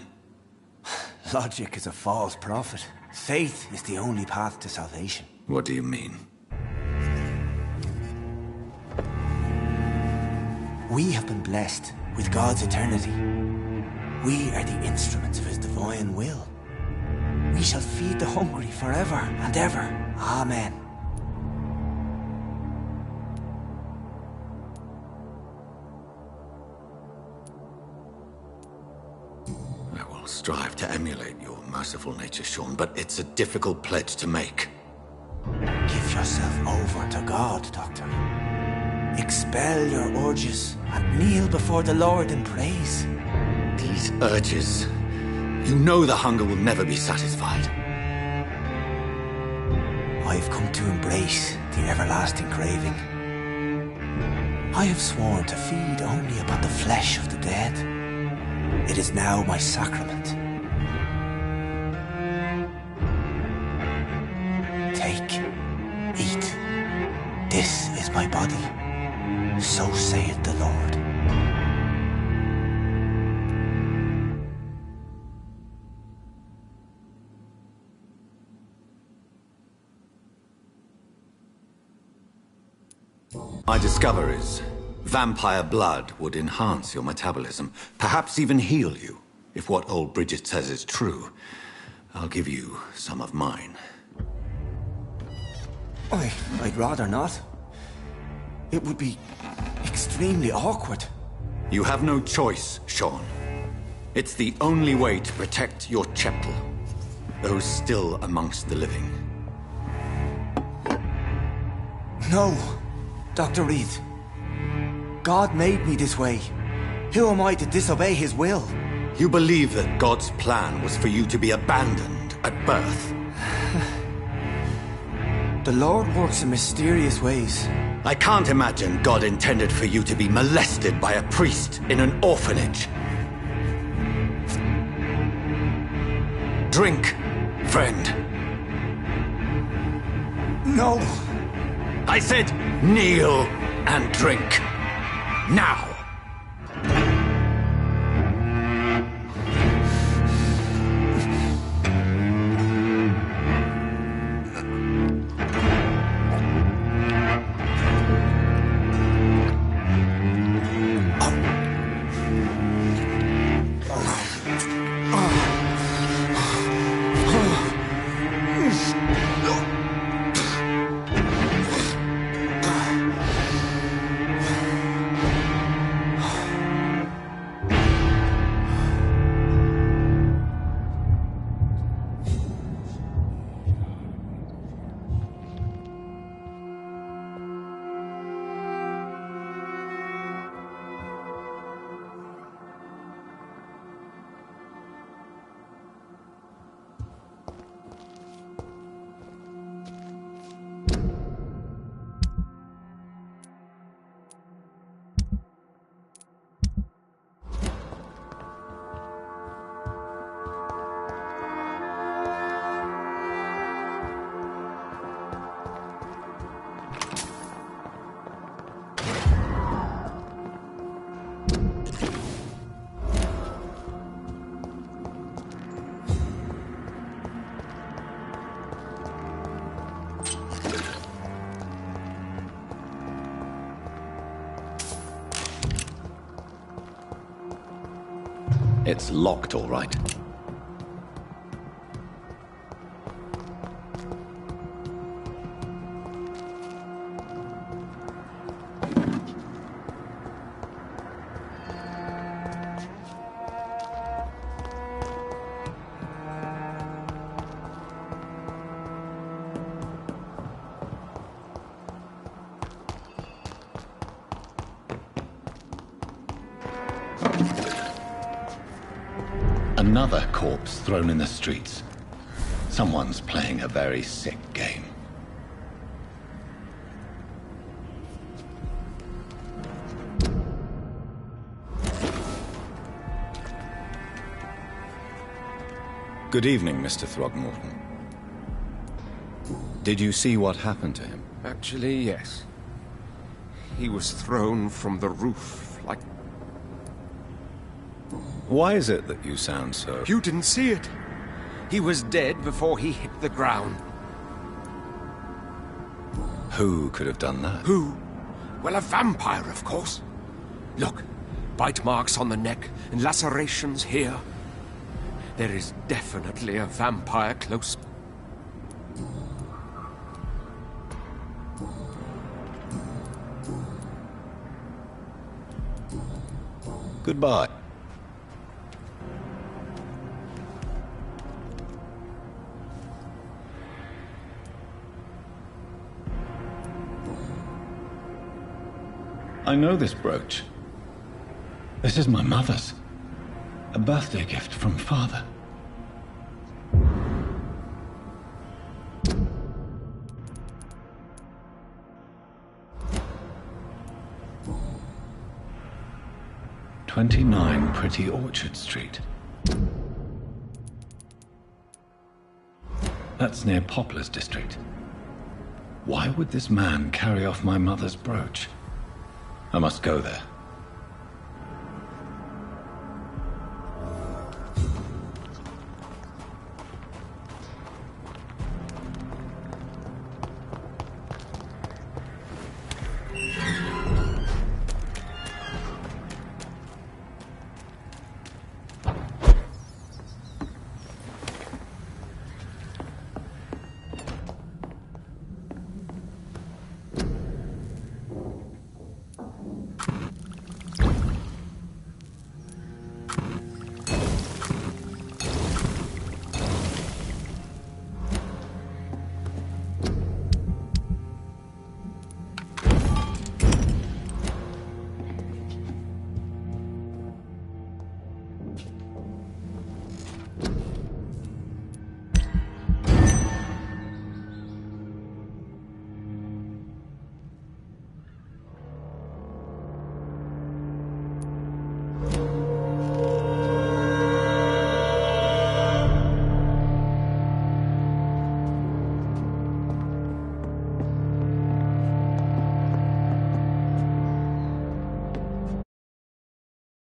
Speaker 3: Logic is a false prophet. Faith is the only path to salvation.
Speaker 4: What do you mean?
Speaker 3: We have been blessed with God's eternity. We are the instruments of His divine will. We shall feed the hungry forever and ever. Amen.
Speaker 4: I will strive to emulate your merciful nature, Sean, but it's a difficult pledge to make.
Speaker 3: Give yourself over to God, Doctor. Expel your urges and kneel before the Lord in praise.
Speaker 4: These urges... You know the hunger will never be satisfied.
Speaker 3: I've come to embrace the everlasting craving. I have sworn to feed only upon the flesh of the dead. It is now my sacrament. Take, eat. This is my body. So saith the Lord.
Speaker 4: My discoveries. Vampire blood would enhance your metabolism, perhaps even heal you. If what old Bridget says is true, I'll give you some of mine.
Speaker 3: I'd rather not. It would be extremely awkward.
Speaker 4: You have no choice, Sean. It's the only way to protect your Cheptel, those still amongst the living.
Speaker 3: No, Dr. Reed. God made me this way. Who am I to disobey His will?
Speaker 4: You believe that God's plan was for you to be abandoned at birth?
Speaker 3: The Lord works in mysterious ways.
Speaker 4: I can't imagine God intended for you to be molested by a priest in an orphanage. Drink, friend.
Speaker 3: No.
Speaker 4: I said kneel and drink. Now.
Speaker 2: It's locked, all right. Another corpse thrown in the streets. Someone's playing a very sick game.
Speaker 4: Good evening, Mr. Throgmorton. Did you see what happened to him?
Speaker 7: Actually, yes. He was thrown from the roof, like...
Speaker 4: Why is it that you sound so...
Speaker 7: You didn't see it. He was dead before he hit the ground.
Speaker 4: Who could have done that?
Speaker 7: Who? Well, a vampire, of course. Look, bite marks on the neck and lacerations here. There is definitely a vampire close.
Speaker 4: Goodbye.
Speaker 2: I know this brooch. This is my mother's. A birthday gift from father. "29 Pretty Orchard Street." That's near Poplars District. Why would this man carry off my mother's brooch? I must go there.